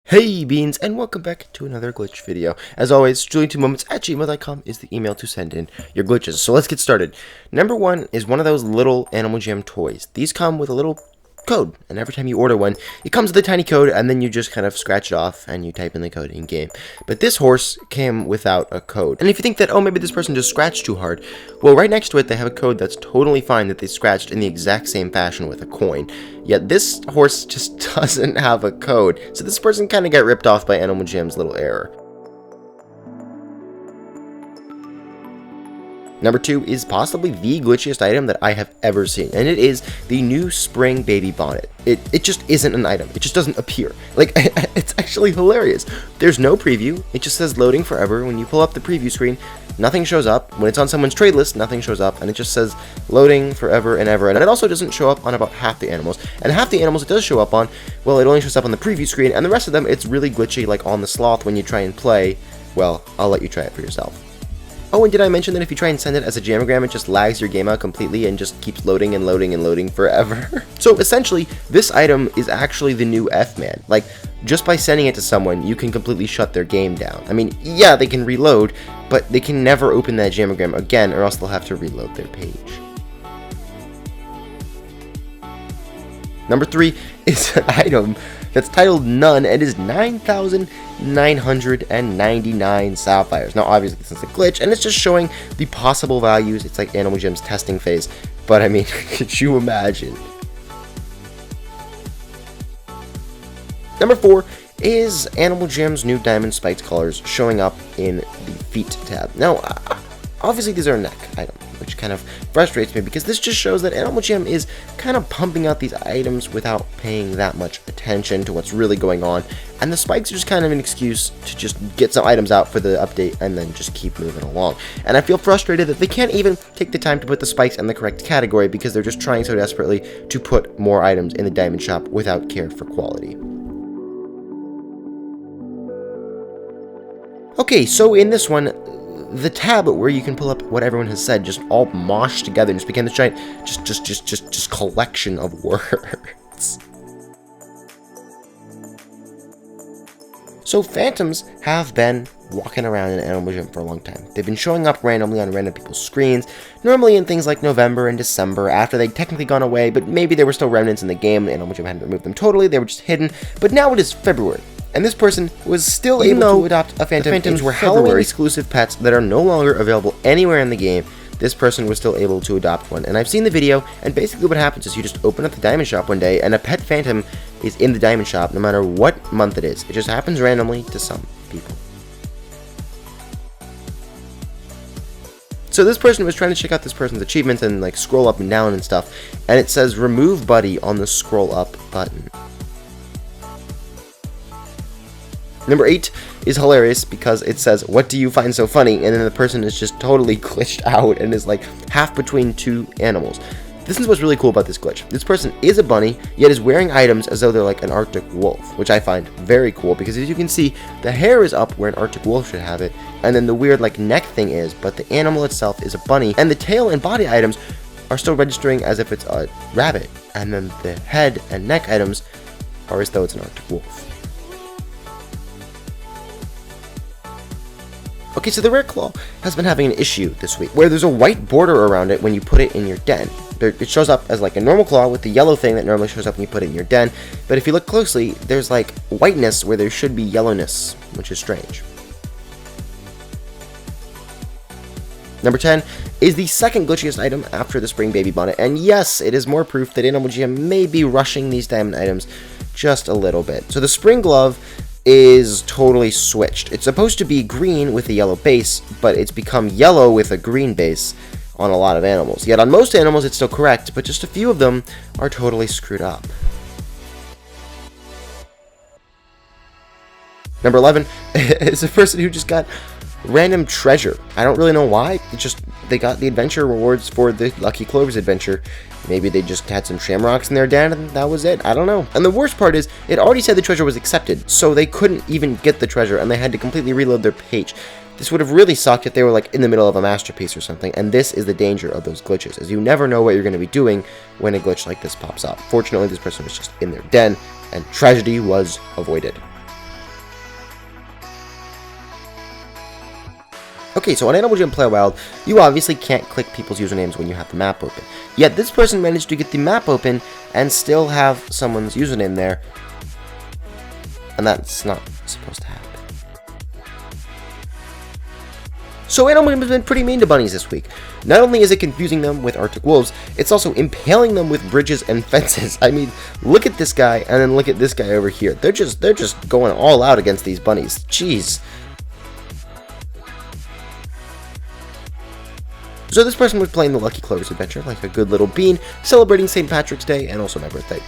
Hey Beans, and welcome back to another glitch video. As always, Julian2moments@gmail.com is the email to send in your glitches. So let's get started. Number one is one of those little Animal Jam toys. These come with a little code, and every time you order one, it comes with a tiny code, and then you just kind of scratch it off and you type in the code in game. But this horse came without a code. And if you think that, oh, maybe this person just scratched too hard, well, right next to it, they have a code that's totally fine that they scratched in the exact same fashion with a coin. Yet this horse just doesn't have a code, so this person kind of got ripped off by Animal Jam's little error. Number two is possibly the glitchiest item that I have ever seen, and it is the new spring baby bonnet. It just isn't an item. It just doesn't appear. Like, it's actually hilarious. There's no preview. It just says loading forever. When you pull up the preview screen, nothing shows up. When it's on someone's trade list, nothing shows up, and it just says loading forever and ever. And it also doesn't show up on about half the animals. And half the animals it does show up on, well, it only shows up on the preview screen, and the rest of them, it's really glitchy, like on the sloth when you try and play. Well, I'll let you try it for yourself. Oh, and did I mention that if you try and send it as a jammogram, it just lags your game out completely and just keeps loading and loading and loading forever? So essentially, this item is actually the new F-Man. Like, just by sending it to someone, you can completely shut their game down. I mean, yeah, they can reload, but they can never open that jammogram again, or else they'll have to reload their page. Number three is an item that's titled None and is 9,999 sapphires. Now, obviously, this is a glitch, and it's just showing the possible values. It's like Animal Jam's testing phase, but I mean, could you imagine? Number four is Animal Jam's new diamond spiked colors showing up in the feet tab. Now, obviously, these are a neck item, which kind of frustrates me because this just shows that Animal Jam is kind of pumping out these items without paying that much attention to what's really going on, and the spikes are just kind of an excuse to just get some items out for the update and then just keep moving along. And I feel frustrated that they can't even take the time to put the spikes in the correct category because they're just trying so desperately to put more items in the diamond shop without care for quality. Okay, so in this one, the tab where you can pull up what everyone has said just all moshed together and just became this giant just collection of words. So phantoms have been walking around in Animal Jam for a long time. They've been showing up randomly on random people's screens, normally in things like November and December after they'd technically gone away, but maybe there were still remnants in the game and Animal Jam hadn't removed them totally, they were just hidden, but now it is February. And this person was still able to adopt a phantom. The phantoms were Halloween exclusive pets that are no longer available anywhere in the game. This person was still able to adopt one. And I've seen the video, and basically what happens is you just open up the diamond shop one day, and a pet phantom is in the diamond shop no matter what month it is. It just happens randomly to some people. So this person was trying to check out this person's achievements and like scroll up and down and stuff, and it says remove buddy on the scroll up button. Number 8 is hilarious because it says, what do you find so funny? And then the person is just totally glitched out and is like half between two animals. This is what's really cool about this glitch. This person is a bunny, yet is wearing items as though they're like an Arctic wolf, which I find very cool because as you can see, the hair is up where an Arctic wolf should have it, and then the weird like neck thing is, but the animal itself is a bunny, and the tail and body items are still registering as if it's a rabbit, and then the head and neck items are as though it's an Arctic wolf. Okay, so the Rare Claw has been having an issue this week, where there's a white border around it when you put it in your den. It shows up as like a normal claw with the yellow thing that normally shows up when you put it in your den, but if you look closely, there's like whiteness where there should be yellowness, which is strange. Number 10 is the second glitchiest item after the spring baby bonnet, and yes, it is more proof that Animal Jam may be rushing these diamond items just a little bit. So the spring glove is totally switched. It's supposed to be green with a yellow base, but it's become yellow with a green base on a lot of animals. Yet on most animals it's still correct, but just a few of them are totally screwed up. Number 11 is a person who just got random treasure. I don't really know why. It's just they got the adventure rewards for the Lucky Clover's adventure. Maybe they just had some shamrocks in their den and that was it. I don't know. And the worst part is, it already said the treasure was accepted, so they couldn't even get the treasure and they had to completely reload their page. This would have really sucked if they were like in the middle of a masterpiece or something, and this is the danger of those glitches, as you never know what you're going to be doing when a glitch like this pops up. Fortunately, this person was just in their den, and tragedy was avoided. Okay, so on Animal Jam Play Wild, you obviously can't click people's usernames when you have the map open. Yet this person managed to get the map open and still have someone's username there. And that's not supposed to happen. So Animal Jam has been pretty mean to bunnies this week. Not only is it confusing them with Arctic wolves, it's also impaling them with bridges and fences. I mean, look at this guy and then look at this guy over here. They're just going all out against these bunnies. Jeez. So this person was playing the Lucky Clover's adventure like a good little bean, celebrating St. Patrick's Day and also my birthday,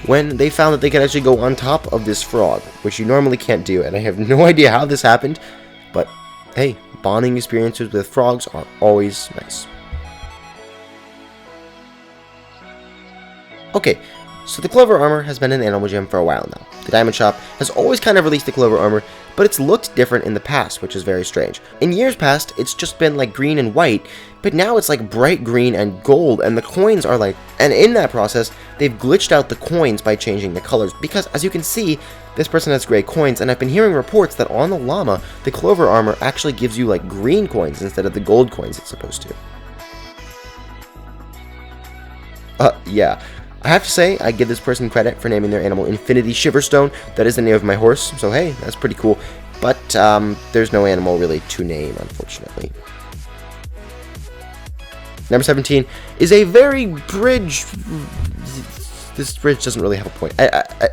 when they found that they could actually go on top of this frog, which you normally can't do, and I have no idea how this happened, but hey, bonding experiences with frogs are always nice. Okay, so the Clover armor has been in Animal Jam for a while now. The Diamond Shop has always kind of released the Clover armor, but it's looked different in the past, which is very strange. In years past, it's just been like green and white, but now it's like bright green and gold, and the coins are like... And in that process, they've glitched out the coins by changing the colors, because as you can see, this person has gray coins, and I've been hearing reports that on the llama, the Clover armor actually gives you like green coins instead of the gold coins it's supposed to. Yeah. I have to say, I give this person credit for naming their animal Infinity Shiverstone. That is the name of my horse, so hey, that's pretty cool. But there's no animal really to name, unfortunately. Number 17 is a very bridge... This bridge doesn't really have a point.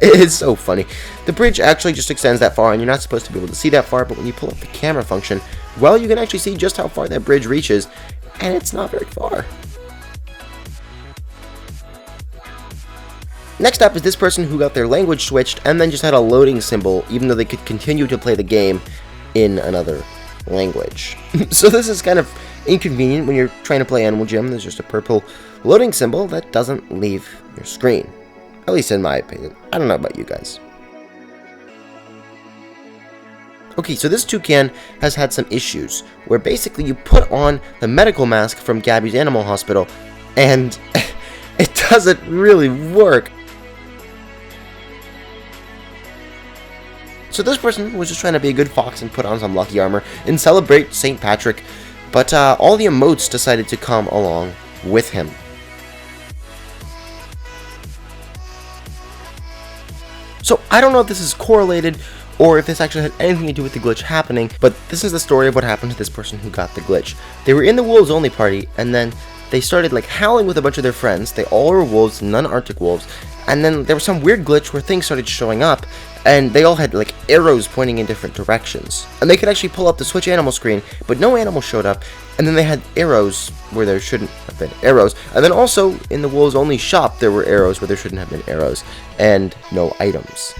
It's so funny. The bridge actually just extends that far, and you're not supposed to be able to see that far, but when you pull up the camera function, well, you can actually see just how far that bridge reaches, and it's not very far. Next up is this person who got their language switched and then just had a loading symbol even though they could continue to play the game in another language. So this is kind of inconvenient when you're trying to play Animal Jam. There's just a purple loading symbol that doesn't leave your screen. At least in my opinion. I don't know about you guys. Okay, so this toucan has had some issues where basically you put on the medical mask from Gabby's Animal Hospital and it doesn't really work. So this person was just trying to be a good fox and put on some lucky armor and celebrate St. Patrick, but all the emotes decided to come along with him. So I don't know if this is correlated or if this actually had anything to do with the glitch happening, but this is the story of what happened to this person who got the glitch. They were in the wolves only party, and then they started like howling with a bunch of their friends. They all were wolves, none Arctic wolves. And then there was some weird glitch where things started showing up, and they all had like arrows pointing in different directions. And they could actually pull up the switch animal screen, but no animal showed up. And then they had arrows where there shouldn't have been arrows. And then also in the wolves only shop, there were arrows where there shouldn't have been arrows, and no items.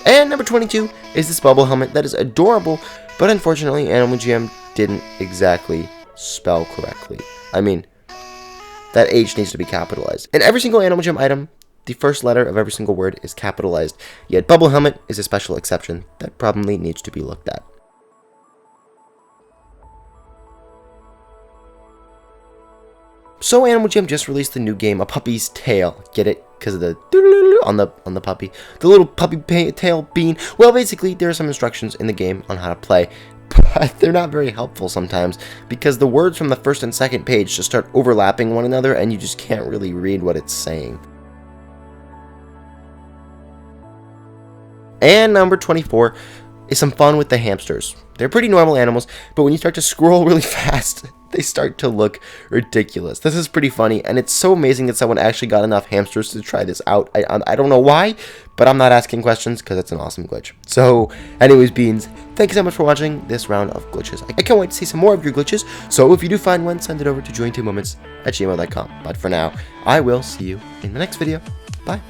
And number 22 is this bubble helmet that is adorable, but unfortunately Animal Jam didn't exactly spell correctly. I mean, that H needs to be capitalized. In every single Animal Jam item, the first letter of every single word is capitalized, yet bubble helmet is a special exception that probably needs to be looked at. So Animal Jam just released the new game, A Puppy's Tail. Get it? Because of the on the puppy. The little puppy tail bean. Well, basically, there are some instructions in the game on how to play, but they're not very helpful sometimes because the words from the first and second page just start overlapping one another and you just can't really read what it's saying. And number 24 is some fun with the hamsters. They're pretty normal animals, but when you start to scroll really fast, they start to look ridiculous. This is pretty funny, and it's so amazing that someone actually got enough hamsters to try this out. I don't know why, but I'm not asking questions because it's an awesome glitch. So, anyways, Beans, thank you so much for watching this round of glitches. I can't wait to see some more of your glitches, so if you do find one, send it over to join2moments@gmail.com. But for now, I will see you in the next video. Bye.